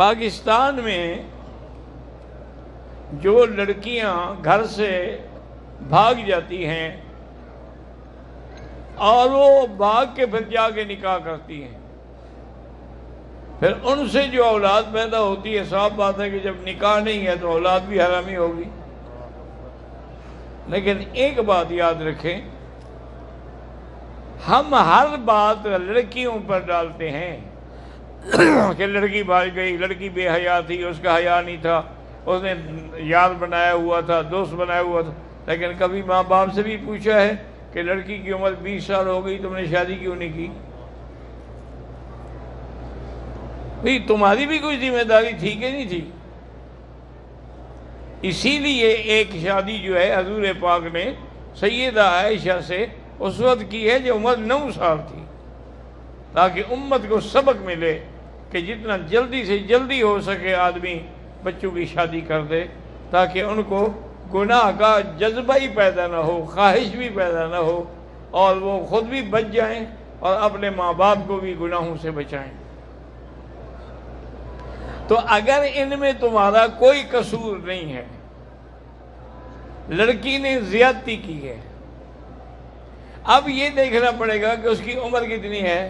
پاکستان میں جو لڑکیاں گھر سے بھاگ جاتی ہیں اور وہ بھاگ کے پھر جا کے نکاح کرتی ہیں، پھر ان سے جو اولاد پیدا ہوتی ہے، صاف بات ہے کہ جب نکاح نہیں ہے تو اولاد بھی حرامی ہوگی۔ لیکن ایک بات یاد رکھیں، ہم ہر بات لڑکیوں پر ڈالتے ہیں کہ لڑکی بھاگ گئی، لڑکی بے حیا تھی، اس کا حیا نہیں تھا، اس نے یار بنایا ہوا تھا، دوست بنایا ہوا تھا۔ لیکن کبھی ماں باپ سے بھی پوچھا ہے کہ لڑکی کی عمر 20 سال ہو گئی، تم نے شادی کیوں نہیں کی؟ بھئی تمہاری بھی کوئی ذمہ داری تھی کہ نہیں تھی؟ اسی لیے ایک شادی جو ہے حضور پاک نے سیدہ عائشہ سے اس وقت کی ہے جو عمر 9 سال تھی، تاکہ امت کو سبق ملے کہ جتنا جلدی سے جلدی ہو سکے آدمی بچوں کی شادی کر دے، تاکہ ان کو گناہ کا جذبہ ہی پیدا نہ ہو، خواہش بھی پیدا نہ ہو، اور وہ خود بھی بچ جائیں اور اپنے ماں باپ کو بھی گناہوں سے بچائیں۔ تو اگر ان میں تمہارا کوئی قصور نہیں ہے، لڑکی نے زیادتی کی ہے، اب یہ دیکھنا پڑے گا کہ اس کی عمر کتنی ہے۔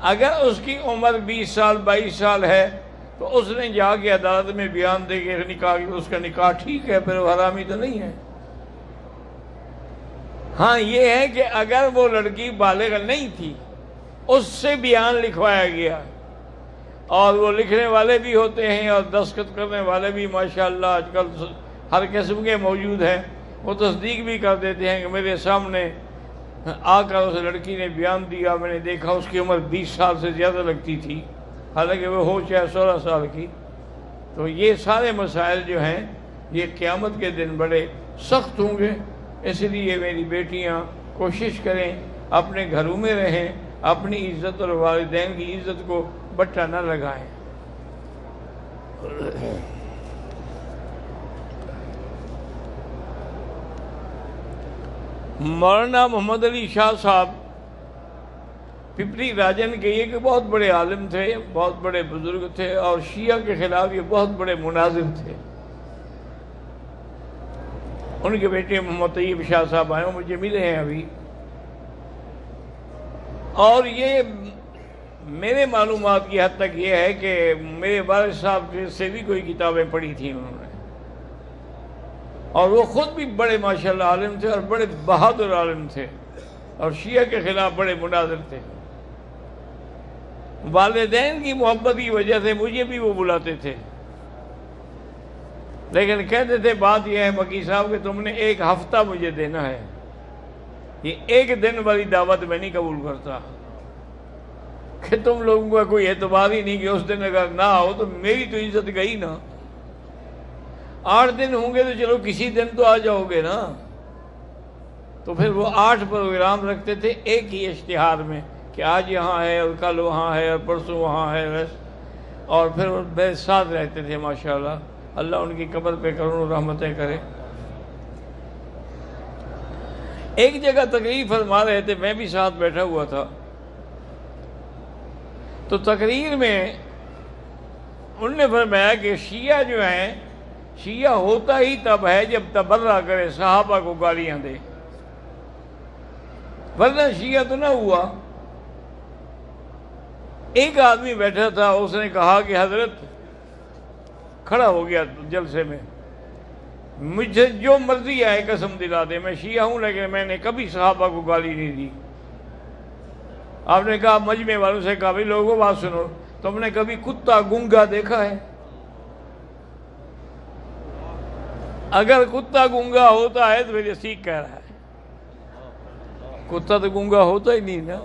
اگر اس کی عمر 20 سال 22 سال ہے تو اس نے جا کے عدالت میں بیان دے کے نکاح، اس کا نکاح ٹھیک ہے، پھر وہ حرامی تو نہیں ہے۔ ہاں یہ ہے کہ اگر وہ لڑکی بالغ نہیں تھی، اس سے بیان لکھوایا گیا، اور وہ لکھنے والے بھی ہوتے ہیں اور دستخط کرنے والے بھی ماشاءاللہ آج کل ہر قسم کے موجود ہیں، وہ تصدیق بھی کر دیتے ہیں کہ میرے سامنے آ کر اس لڑکی نے بیان دیا، میں نے دیکھا اس کی عمر 20 سال سے زیادہ لگتی تھی، حالانکہ وہ ہو چاہے 16 سال کی۔ تو یہ سارے مسائل جو ہیں یہ قیامت کے دن بڑے سخت ہوں گے، اس لیے میری بیٹیاں کوشش کریں اپنے گھروں میں رہیں، اپنی عزت اور والدین کی عزت کو بٹا نہ لگائیں۔ مولانا محمد علی شاہ صاحب پپلی راجن کے یہ کہ بہت بڑے عالم تھے، بہت بڑے بزرگ تھے، اور شیعہ کے خلاف یہ بہت بڑے مناظر تھے۔ ان کے بیٹے محمد طیب شاہ صاحب آئے، مجھے ملے ہیں ابھی، اور یہ میرے معلومات کی حد تک یہ ہے کہ میرے والد صاحب سے بھی کوئی کتابیں پڑھی تھیں انہوں نے، اور وہ خود بھی بڑے ماشاءاللہ عالم تھے اور بڑے بہادر عالم تھے، اور شیعہ کے خلاف بڑے مناظر تھے۔ والدین کی محبت کی وجہ سے مجھے بھی وہ بلاتے تھے، لیکن کہتے تھے بات یہ ہے مکی صاحب کہ تم نے 1 ہفتہ مجھے دینا ہے، یہ 1 دن والی دعوت میں نہیں قبول کرتا، کہ تم لوگوں کا کوئی اعتبار ہی نہیں کہ اس دن اگر نہ آؤ تو میری تو عزت گئی نا۔ 8 دن ہوں گے تو چلو کسی دن تو آ جاؤ گے نا۔ تو پھر وہ 8 پروگرام رکھتے تھے ایک ہی اشتہار میں کہ آج یہاں ہے اور کل وہاں ہے اور پرسوں وہاں ہے، اور پھر وہ میرے ساتھ رہتے تھے ماشاءاللہ، اللہ ان کی قبر پہ کروڑوں رحمتیں کرے۔ ایک جگہ تقریر فرما رہے تھے، میں بھی ساتھ بیٹھا ہوا تھا، تو تقریر میں انہوں نے فرمایا کہ شیعہ جو ہیں، شیعہ ہوتا ہی تب ہے جب تبرہ کرے، صحابہ کو گالیاں دے، ورنہ شیعہ تو نہ ہوا۔ ایک آدمی بیٹھا تھا، اس نے کہا کہ حضرت، کھڑا ہو گیا جلسے میں، مجھے جو مرضی آئے قسم دلا دے، میں شیعہ ہوں لیکن میں نے کبھی صحابہ کو گالی نہیں دی۔ آپ نے کہا مجمع والوں سے کہا، بھائی لوگوں بات سنو، تم نے کبھی کتا گونگا دیکھا ہے؟ اگر کتا گونگا ہوتا ہے تو یہ سیکھ کہہ رہا ہے، کتا تو گونگا ہوتا ہی نہیں نا۔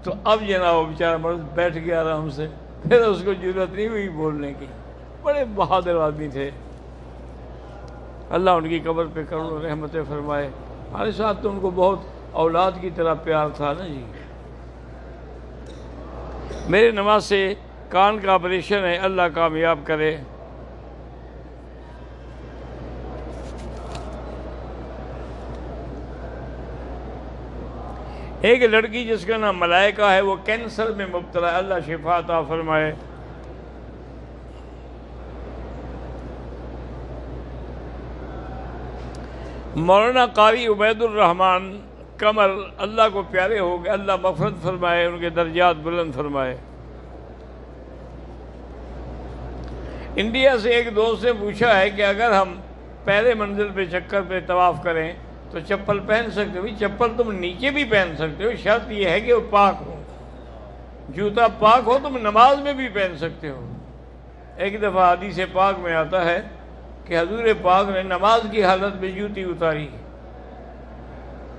تو اب جناب بیچارہ مرد بیٹھ گیا آرام سے، پھر اس کو ضرورت نہیں ہوئی بولنے کی۔ بڑے بہادر آدمی تھے، اللہ ان کی قبر پہ کروڑوں رحمتیں فرمائے۔ ہمارے ساتھ تو ان کو بہت اولاد کی طرح پیار تھا نا جی۔ میرے نماز سے کان کا آپریشن ہے، اللہ کامیاب کرے۔ ایک لڑکی جس کا نام ملائکہ ہے وہ کینسر میں مبتلا ہے، اللہ شفا عطا فرمائے۔ مولانا قاری عبید الرحمن قمر اللہ کو پیارے ہو گئے، اللہ مغفرت فرمائے، ان کے درجات بلند فرمائے۔ انڈیا سے ایک دوست نے پوچھا ہے کہ اگر ہم پہلے منزل پہ چکر پہ طواف کریں تو چپل پہن سکتے ہو؟ چپل تم نیچے بھی پہن سکتے ہو، شرط یہ ہے کہ وہ پاک ہو، جوتا پاک ہو، تم نماز میں بھی پہن سکتے ہو۔ ایک دفعہ حدیث پاک میں آتا ہے کہ حضور پاک نے نماز کی حالت میں جوتی اتاری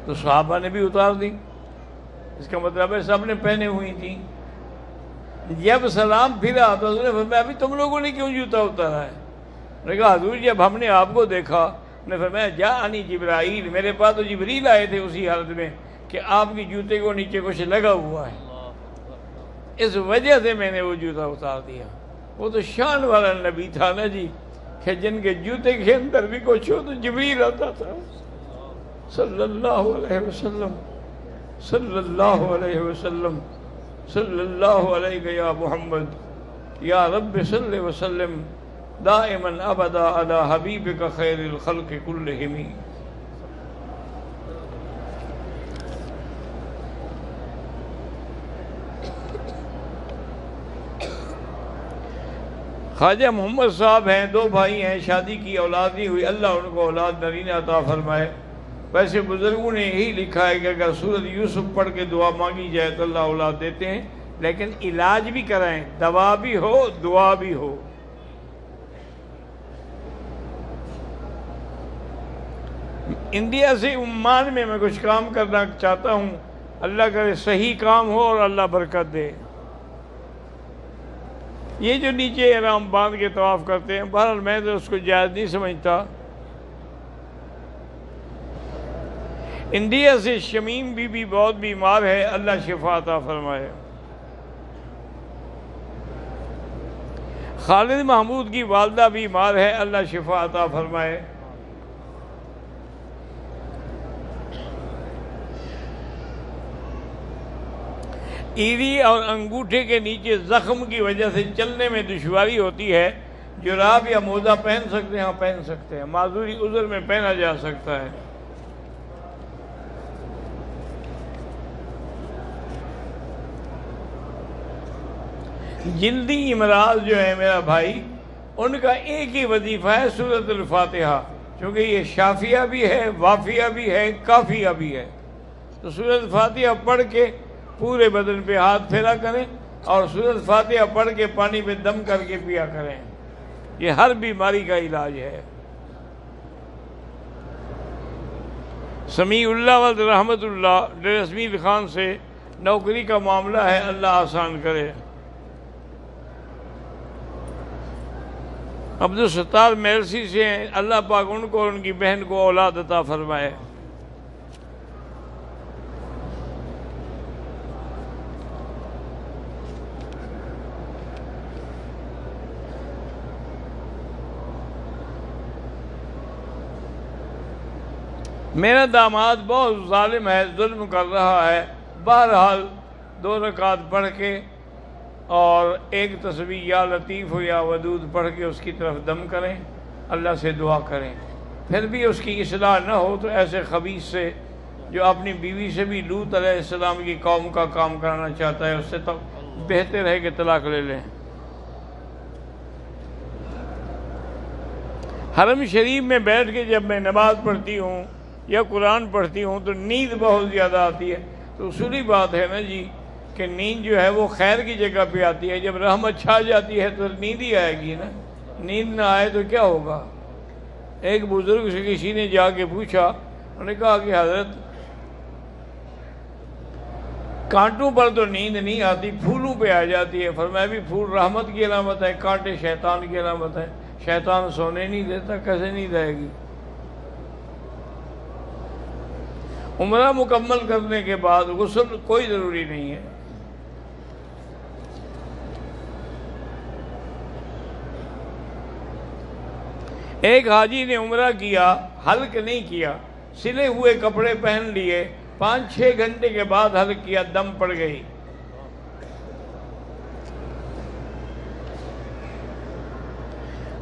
تو صحابہ نے بھی اتار دی، اس کا مطلب ہے سب نے پہنے ہوئی تھی۔ جب سلام پھرا تو حضور نے فرمایا ابھی تم لوگوں نے کیوں جوتا اتارا ہے؟ نے کہا حضور جب ہم نے آپ کو دیکھا، نے فرمایا جاءنی جبرائیل، میرے پاس تو جبریل آئے تھے اسی حالت میں کہ آپ کی جوتے کو نیچے کچھ لگا ہوا ہے، اس وجہ سے میں نے وہ جوتا اتار دیا۔ وہ تو شان والا نبی تھا نا جی، کہ جن کے جوتے کے اندر بھی کچھ ہو تو جبریل آتا تھا، صلی اللہ علیہ وسلم، صلی اللہ علیہ وسلم، صلی اللہ علیہ یا محمد یا رب صلی وسلم دائما ابدا علی حبیبک خیر الخلق کلہم۔ خواجہ محمد صاحب ہیں، دو بھائی ہیں، شادی کی اولاد نہیں ہوئی، اللہ ان کو اولاد نرینہ عطا فرمائے۔ ویسے بزرگوں نے یہی لکھا ہے کہ اگر سورۃ یوسف پڑھ کے دعا مانگی جائے تو اللہ اولاد دیتے ہیں، لیکن علاج بھی کرائیں، دوا بھی ہو دعا بھی ہو۔ انڈیا سے عمان میں کچھ کام کرنا چاہتا ہوں، اللہ کرے صحیح کام ہو اور اللہ برکت دے۔ یہ جو نیچے احرام باندھ کے طواف کرتے ہیں، بہرحال میں تو اس کو جائز نہیں سمجھتا۔ انڈیا سے شمیم بی بی بہت بیمار ہے، اللہ شفا عطا فرمائے۔ خالد محمود کی والدہ بیمار ہے، اللہ شفا عطا فرمائے۔ ایری اور انگوٹھے کے نیچے زخم کی وجہ سے چلنے میں دشواری ہوتی ہے، جراب یا موزہ پہن سکتے ہیں؟ ہاں پہن سکتے ہیں، معذوری عذر میں پہنا جا سکتا ہے۔ جلدی امراض جو ہے میرا بھائی، ان کا ایک ہی وظیفہ ہے سورۃ الفاتحہ، چونکہ یہ شافیہ بھی ہے، وافیہ بھی ہے، کافیہ بھی ہے۔ تو سورۃ الفاتحہ پڑھ کے پورے بدن پہ ہاتھ پھیرا کریں اور سورۃ فاتحہ پڑھ کے پانی پہ دم کر کے پیا کریں، یہ ہر بیماری کا علاج ہے۔ سمیع اللہ ولد رحمت اللہ ڈیرہ اسماعیل خان سے نوکری کا معاملہ ہے، اللہ آسان کرے۔ عبدالستار میرسی سے ہیں، اللہ پاک ان کو اور ان کی بہن کو اولاد عطا فرمائے۔ میرا داماد بہت ظالم ہے، ظلم کر رہا ہے، بہرحال 2 رکعت پڑھ کے اور ایک تسبیح یا لطیف ہو یا ودود پڑھ کے اس کی طرف دم کریں، اللہ سے دعا کریں۔ پھر بھی اس کی اصلاح نہ ہو تو ایسے خبیث سے جو اپنی بیوی سے بھی لوط علیہ السلام کی قوم کا کام کرانا چاہتا ہے، اس سے تو بہتر ہے کہ طلاق لے لیں۔ حرم شریف میں بیٹھ کے جب میں نماز پڑھتی ہوں یا قرآن پڑھتی ہوں تو نیند بہت زیادہ آتی ہے، تو اصولی بات ہے نا جی کہ نیند جو ہے وہ خیر کی جگہ پہ آتی ہے، جب رحمت چھا جاتی ہے تو نیند ہی آئے گی نا، نیند نہ آئے تو کیا ہوگا۔ ایک بزرگ سے کسی نے جا کے پوچھا، انہوں نے کہا کہ حضرت کانٹوں پر تو نیند نہیں آتی، پھولوں پہ آ جاتی ہے۔ فرمایا بھی پھول رحمت کی علامت ہے، کانٹے شیطان کی علامت ہے، شیطان سونے نہیں دیتا، کیسے نیند آئے گی۔ عمرہ مکمل کرنے کے بعد غسل کوئی ضروری نہیں ہے۔ ایک حاجی نے عمرہ کیا، حلق نہیں کیا، سلے ہوئے کپڑے پہن لیے 5-6 گھنٹے کے بعد حلق کیا، دم پڑ گئی۔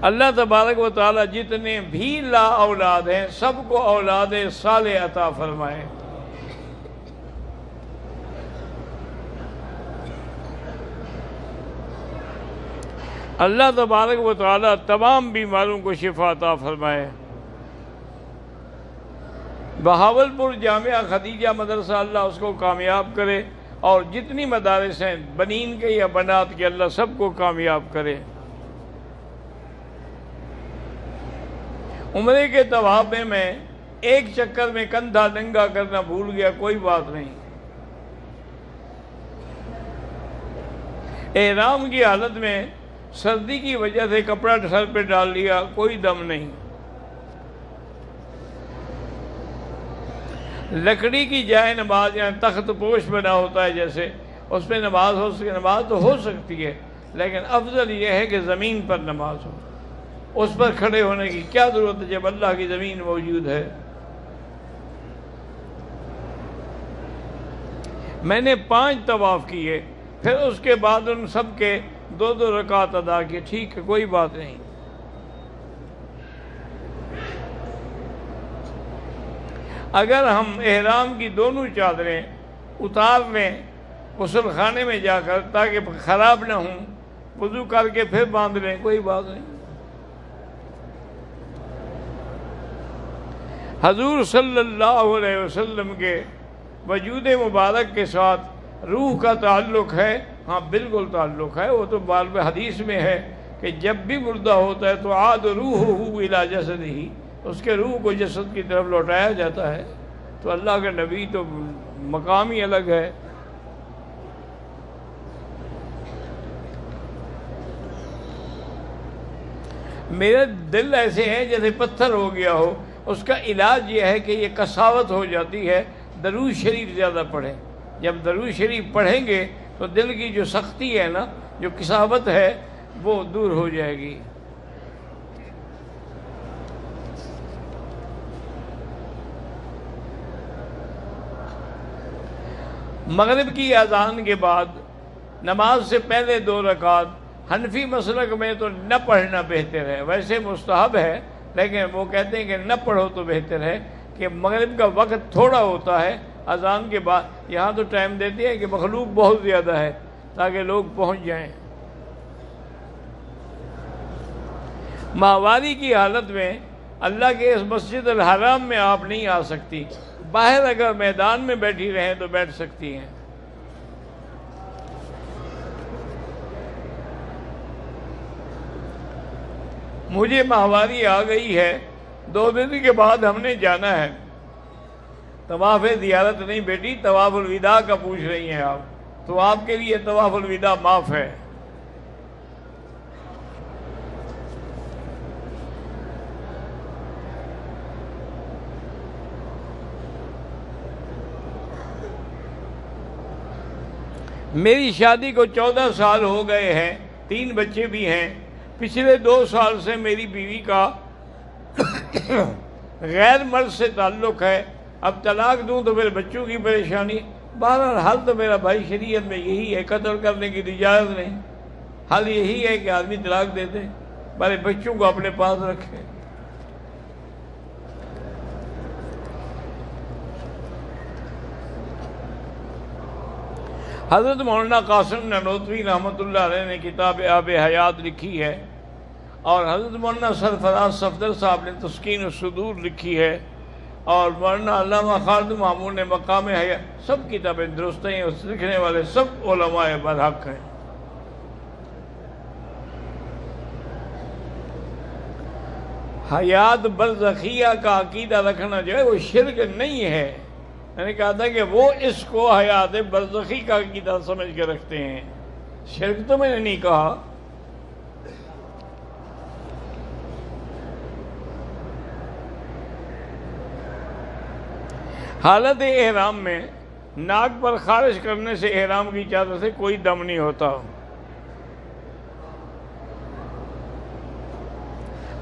اللہ تبارک و تعالی جتنے بھی لا اولاد ہیں سب کو اولاد صالح عطا فرمائے۔ اللہ تبارک و تعالی تمام بیماروں کو شفا عطا فرمائے۔ بہاولپور جامعہ خدیجہ مدرسہ اللہ اس کو کامیاب کرے، اور جتنی مدارس ہیں بنین کے یا بنات کے اللہ سب کو کامیاب کرے۔ عمرے کے طواف میں ایک چکر میں کندھا ننگا کرنا بھول گیا، کوئی بات نہیں۔ احرام کی حالت میں سردی کی وجہ سے کپڑا سر پہ ڈال لیا، کوئی دم نہیں۔ لکڑی کی جائے نماز یا تخت پوش بنا ہوتا ہے جیسے، اس پہ نماز نماز تو ہو سکتی ہے، لیکن افضل یہ ہے کہ زمین پر نماز ہو۔ اس پر کھڑے ہونے کی کیا ضرورت ہے جب اللہ کی زمین موجود ہے؟ میں نے 5 طواف کیے، پھر اس کے بعد ان سب کے 2 رکعت ادا کیے، ٹھیک ہے کوئی بات نہیں۔ اگر ہم احرام کی دونوں چادریں اتار لیں غسل خانے میں جا کر تاکہ خراب نہ ہوں، وضو کر کے پھر باندھ لیں، کوئی بات نہیں۔ حضور صلی اللہ علیہ وسلم کے وجود مبارک کے ساتھ روح کا تعلق ہے، ہاں بالکل تعلق ہے۔ وہ تو باب حدیث میں ہے کہ جب بھی مردہ ہوتا ہے تو عاد روحہ الی جسدہ، اس کے روح کو جسد کی طرف لوٹایا جاتا ہے۔ تو اللہ کا نبی تو مقام ہی الگ ہے۔ میرا دل ایسے ہے جیسے پتھر ہو گیا ہو، اس کا علاج یہ ہے کہ یہ کساوت ہو جاتی ہے، درود شریف زیادہ پڑھیں۔ جب درود شریف پڑھیں گے تو دل کی جو سختی ہے نا، جو کساوت ہے، وہ دور ہو جائے گی۔ مغرب کی اذان کے بعد نماز سے پہلے 2 رکعت حنفی مسلک میں تو نہ پڑھنا بہتر ہے، ویسے مستحب ہے لیکن وہ کہتے ہیں کہ نہ پڑھو تو بہتر ہے، کہ مغرب کا وقت تھوڑا ہوتا ہے اذان کے بعد۔ یہاں تو ٹائم دیتے ہیں کہ مخلوق بہت زیادہ ہے تاکہ لوگ پہنچ جائیں۔ ماہواری کی حالت میں اللہ کے اس مسجد الحرام میں آپ نہیں آ سکتی، باہر اگر میدان میں بیٹھی رہیں تو بیٹھ سکتی ہیں۔ مجھے ماہواری آ گئی ہے، 2 دن کے بعد ہم نے جانا ہے۔ طواف زیارت نہیں بیٹی، طواف الوداع کا پوچھ رہی ہیں آپ، تو آپ کے لیے طواف الوداع معاف ہے۔ میری شادی کو 14 سال ہو گئے ہیں، 3 بچے بھی ہیں۔ پچھلے 2 سال سے میری بیوی کا غیر مرد سے تعلق ہے، اب طلاق دوں تو پھر بچوں کی پریشانی۔ بہرحال حل تو میرا بھائی شریعت میں یہی ہے، قتل کرنے کی اجازت نہیں، حل یہی ہے کہ آدمی طلاق دے دے، بڑے بچوں کو اپنے پاس رکھے۔ حضرت مولانا قاسم نانوتوی رحمۃ اللہ علیہ نے کتاب آب حیات لکھی ہے، اور حضرت مولانا سرفراز صفدر صاحب نے تسکین الصدور لکھی ہے، اور مولانا علامہ خالد محمود نے مقام حیات، سب کتابیں درست ہیں، اس لکھنے والے سب علماء برحق ہیں۔ حیات برزخیہ کا عقیدہ رکھنا جو ہے وہ شرک نہیں ہے۔ میں نے کہا تھا کہ وہ اس کو حیات برزخی کا عقیدہ سمجھ کے رکھتے ہیں، شرک تو میں نے نہیں کہا۔ حالت احرام میں ناک پر خارش کرنے سے احرام کی چادر سے کوئی دم نہیں ہوتا۔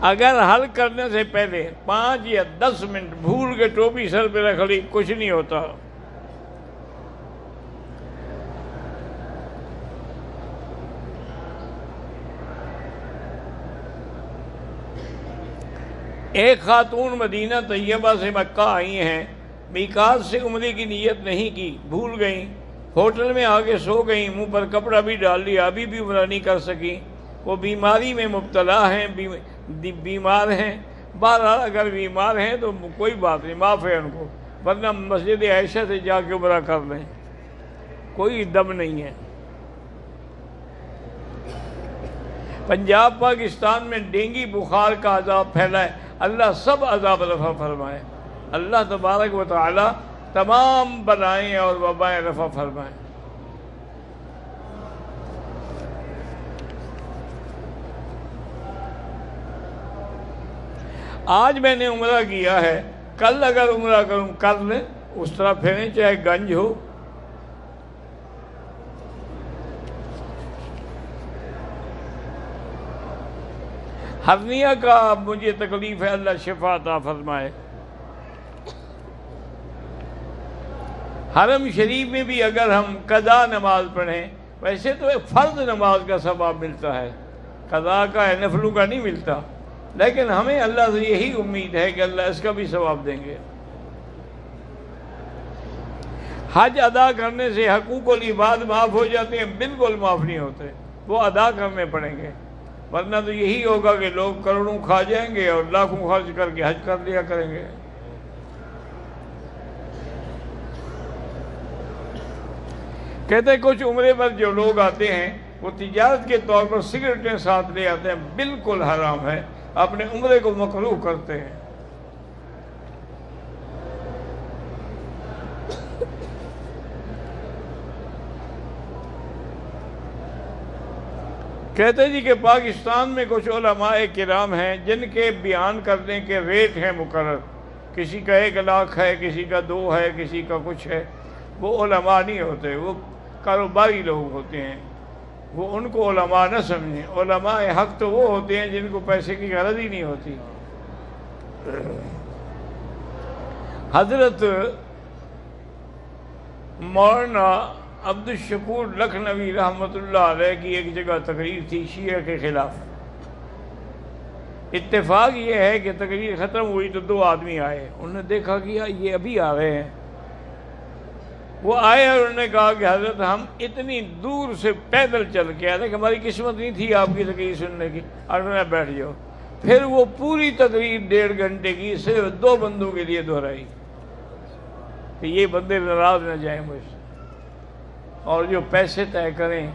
اگر حل کرنے سے پہلے 5 یا 10 منٹ بھول کے ٹوپی سر پہ رکھ لی، کچھ نہیں ہوتا۔ ایک خاتون مدینہ طیبہ سے مکہ آئی ہیں، میقات سے عمرے کی نیت نہیں کی، بھول گئیں، ہوٹل میں آگے سو گئیں، منہ پر کپڑا بھی ڈال لیا، ابھی بھی عمرہ نہیں کر سکیں۔ وہ بیماری میں مبتلا ہیں، بیمار ہیں۔ بہرحال اگر بیمار ہیں تو کوئی بات نہیں، معاف ہے ان کو، ورنہ مسجد عائشہ سے جا کے عمرہ کر لیں، کوئی دم نہیں ہے۔ پنجاب پاکستان میں ڈینگی بخار کا عذاب پھیلا ہے، اللہ سب عذاب رفع فرمائے، اللہ تبارک و تعالی تمام بلائیں اور وبائیں رفع فرمائے۔ آج میں نے عمرہ کیا ہے، کل اگر عمرہ کروں کر لیں، اس طرح پھریں چاہے گنج ہو۔ ہرنیہ کا مجھے تکلیف ہے، اللہ شفا عطا فرمائے۔ حرم شریف میں بھی اگر ہم قضا نماز پڑھیں، ویسے تو ایک فرض نماز کا ثواب ملتا ہے، قضا کا ہے، نفلوں کا نہیں ملتا، لیکن ہمیں اللہ سے یہی امید ہے کہ اللہ اس کا بھی ثواب دیں گے۔ حج ادا کرنے سے حقوق العباد معاف ہو جاتے ہیں؟ بالکل معاف نہیں ہوتے، وہ ادا کرنے پڑیں گے، ورنہ تو یہی ہوگا کہ لوگ کروڑوں کھا جائیں گے اور لاکھوں خرچ کر کے حج کر لیا کریں گے۔ کہتے ہیں کچھ عمرے پر جو لوگ آتے ہیں وہ تجارت کے طور پر سگریٹیں ساتھ لے آتے ہیں، بالکل حرام ہے، اپنے عمرے کو مکروہ کرتے ہیں۔ کہتے جی کہ پاکستان میں کچھ علماء کرام ہیں جن کے بیان کرنے کے ریٹ ہیں مقرر، کسی کا 1 لاکھ ہے، کسی کا 2 ہے، کسی کا کچھ ہے۔ وہ علماء نہیں ہوتے، وہ کاروباری لوگ ہوتے ہیں، وہ ان کو علماء نہ سمجھیں۔ علماء حق تو وہ ہوتے ہیں جن کو پیسے کی غرض ہی نہیں ہوتی۔ حضرت مولانا عبدالشکور لکھنوی رحمۃ اللہ علیہ کی ایک جگہ تقریر تھی شیعہ کے خلاف۔ اتفاق یہ ہے کہ تقریر ختم ہوئی تو 2 آدمی آئے، انہوں نے دیکھا کہ یہ ابھی آ رہے ہیں۔ وہ آئے اور انہوں نے کہا کہ حضرت ہم اتنی دور سے پیدل چل کے آئے کہ ہماری قسمت نہیں تھی آپ کی تقریر سننے کی، اور انہوں نے بیٹھ جاؤ۔ پھر وہ پوری تقریر 1.5 گھنٹے کی صرف 2 بندوں کے لیے دہرائی کہ یہ بندے ناراض نہ جائیں مجھ سے۔ اور جو پیسے طے کریں،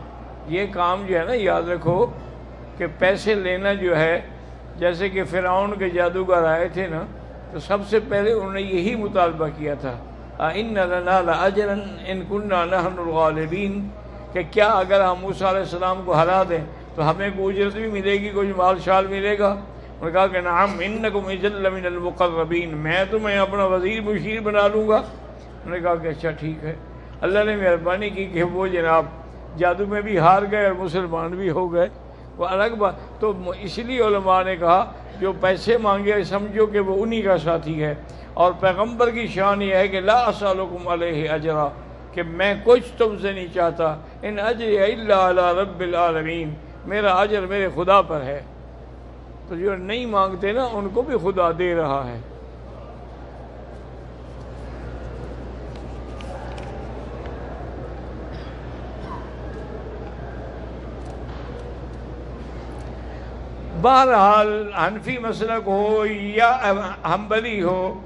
یہ کام جو ہے نا، یاد رکھو کہ پیسے لینا جو ہے، جیسے کہ فرعون کے جادوگر آئے تھے نا، تو سب سے پہلے انہوں نے یہی مطالبہ کیا تھا، اِنَّ لَنَا لَأَجْرًا إِن كُنَّا نَحْنُ الْغَالِبِينَ، کہ کیا اگر ہم موسیٰ علیہ السلام کو ہرا دیں تو ہمیں کوئی اجرت بھی ملے گی، کچھ مال شال ملے گا؟ انہوں نے کہا کہ نعم إِنَّكُمْ إِذًا لَمِنَ الْمُقَرَّبِينَ، میں تمہیں اپنا وزیر مشیر بنا لوں گا۔ انہوں نے کہا کہ اچھا ٹھیک ہے۔ اللہ نے مہربانی کی کہ وہ جناب جادو میں بھی ہار گئے اور مسلمان بھی ہو گئے، وہ الگ بات۔ تو اس لیے علماء نے کہا جو پیسے مانگے سمجھو کہ وہ انہی کا ساتھی ہے، اور پیغمبر کی شان یہ ہے کہ لا اسألکم علیہ اجرا، کہ میں کچھ تم سے نہیں چاہتا، ان اجری الا علی رب العالمین، میرا اجر میرے خدا پر ہے۔ تو جو نہیں مانگتے نا ان کو بھی خدا دے رہا ہے۔ بہرحال حنفی مسلک ہو یا حنبلی ہو،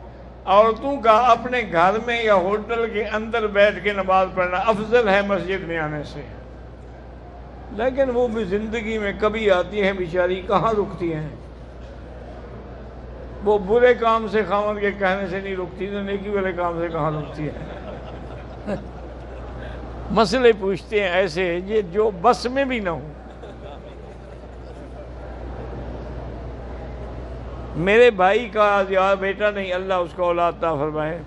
عورتوں کا اپنے گھر میں یا ہوٹل کے اندر بیٹھ کے نماز پڑھنا افضل ہے مسجد میں آنے سے، لیکن وہ بھی زندگی میں کبھی آتی ہیں بیچاری، کہاں رکتی ہیں؟ وہ برے کام سے خاوند کے کہنے سے نہیں رکتی تو نیکی والے کام سے کہاں رکتی ہے؟ مسئلے پوچھتے ہیں ایسے یہ جو بس میں بھی نہ ہوں۔ میرے بھائی کا یار بیٹا نہیں، اللہ اس کو اولاد عطا فرمائے،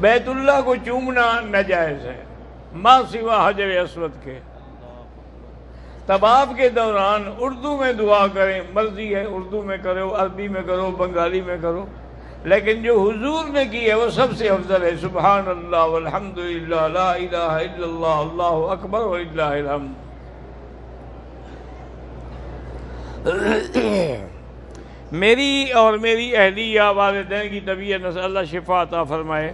بیت اللہ کو چومنا ناجائز ہے ما سوا حجر اسود کے۔ طواف کے دوران اردو میں دعا کریں، مرضی ہے اردو میں کرو، عربی میں کرو، بنگالی میں کرو، لیکن جو حضور نے کی ہے وہ سب سے افضل ہے، سبحان اللہ والحمدللہ لا الہ الا اللہ اللہ اکبر وللہ الحمد۔ میری اور میری اہلیہ والدین کی طبیعت نسأل اللہ شفا عطا فرمائے۔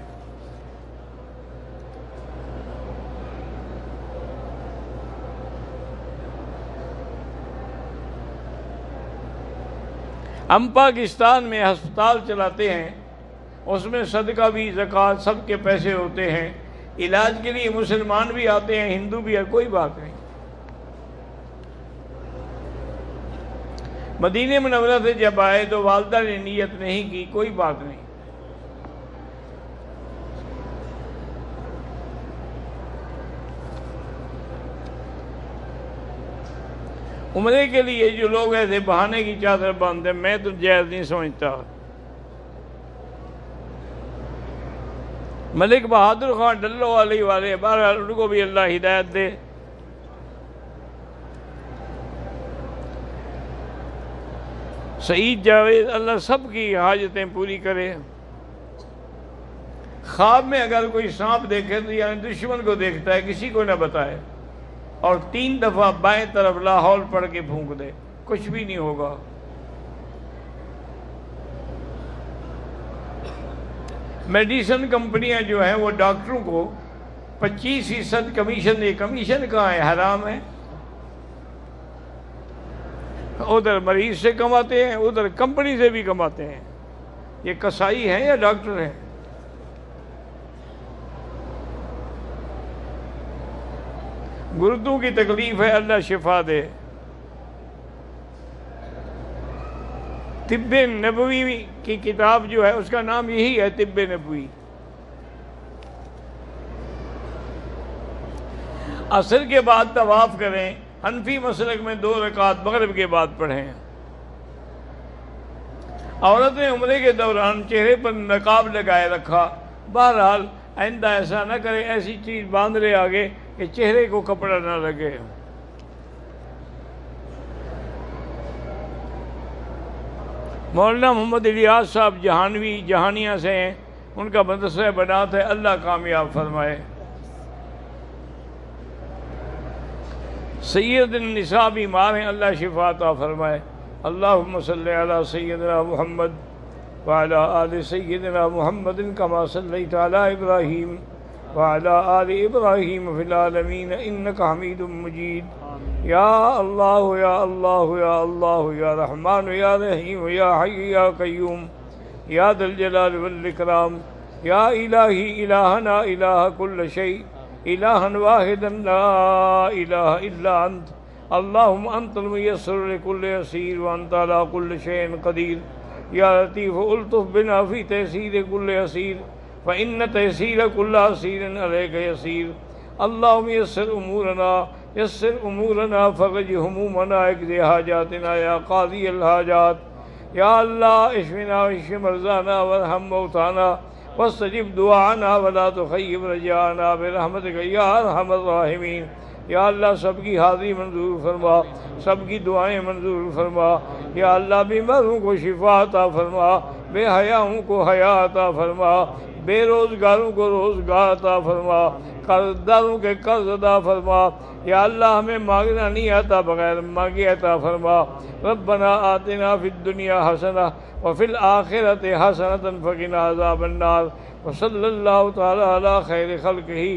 ہم پاکستان میں ہسپتال چلاتے ہیں، اس میں صدقہ بھی زکوٰۃ سب کے پیسے ہوتے ہیں، علاج کے لیے مسلمان بھی آتے ہیں، ہندو بھی ہے، کوئی بات نہیں۔ مدینہ منورہ سے جب آئے تو والدہ نے نیت نہیں کی، کوئی بات نہیں۔ عمرے کے لیے جو لوگ ایسے بہانے کی چادر باندھتے ہیں، میں تو جائز نہیں سمجھتا۔ ملک بہادر خان ڈلو والے بہرحال ان کو بھی اللہ ہدایت دے۔ سعید جاوید اللہ سب کی حاجتیں پوری کرے۔ خواب میں اگر کوئی سانپ دیکھے تو یعنی دشمن کو دیکھتا ہے، کسی کو نہ بتائے، اور 3 دفعہ بائیں طرف لا حول پڑھ کے پھونک دے، کچھ بھی نہیں ہوگا۔ میڈیسن کمپنیاں جو ہیں وہ ڈاکٹروں کو 25% کمیشن دے۔ کمیشن کہاں ہے؟ حرام ہے۔ ادھر مریض سے کماتے ہیں، ادھر کمپنی سے بھی کماتے ہیں۔ یہ کسائی ہیں یا ڈاکٹر ہیں؟ گردوں کی تکلیف ہے، اللہ شفا دے۔ طب نبوی کی کتاب جو ہے اس کا نام یہی ہے، طب نبوی۔ عصر کے بعد طواف کریں، حنفی مسلک میں 2 رکعت مغرب کے بعد پڑھیں۔ عورت نے عمرے کے دوران چہرے پر نقاب لگائے رکھا، بہرحال آئندہ ایسا نہ کرے، ایسی چیز باندھ لے آگے کہ چہرے کو کپڑا نہ لگے۔ مولانا محمد الیاس صاحب جہانوی جہانیہ سے ہیں، ان کا مدرسہ بنات ہے، اللہ کامیاب فرمائے۔ سید النساء بیمار ہیں، اللہ شفا عطا فرمائے۔ اللہم صلی علی سیدنا محمد وعلی آل سیدنا محمد کما صلیت علی ابراہیم وعلی آل ابراہیم فی العالمین انک حمید مجید۔ یا اللہ یا اللہ یا اللہ یا رحمان یا رحیم یا حی یا قیوم یا ذا الجلال والاکرام، یا الہی الہنا الہ کل شیء، الہا واحدا لا الہ الا انت، اللہم انت المیسر لکل یسیر وانت علی کل شیء قدیر، یا لطیف الطف بنا فی تیسیر کل یسیر فإن تیسیر کل عسیر علیک یسیر، اللہم یسر امورنا یسر امورنا فرج ہمومنا اقضی حاجاتنا یا قاضی الحاجات، یا اللہ اشفنا واشف مرضانا وارحم موتانا واستجب دعانا ولا تخیب رجانا برحمتک یا ارحم الراحمین۔ یا اللہ سب کی حاضری منظور فرما، سب کی دعائیں منظور فرما۔ یا اللہ بیماروں کو شفا عطا فرما، بے حیاؤں کو حیا عطا فرما، بے روزگاروں کو روزگار عطا فرما، قرض داروں کے قرض عطا فرما۔ یا اللہ ہمیں مانگنا نہیں آتا، بغیر مانگے عطا فرما۔ ربنا آتنا فی الدنیا حسنہ وفی الآخرۃ حسنۃ وقنا عذاب النار، وصلی اللہ تعالی علی خیر خلقہ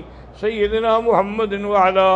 سیدنا محمد وعلی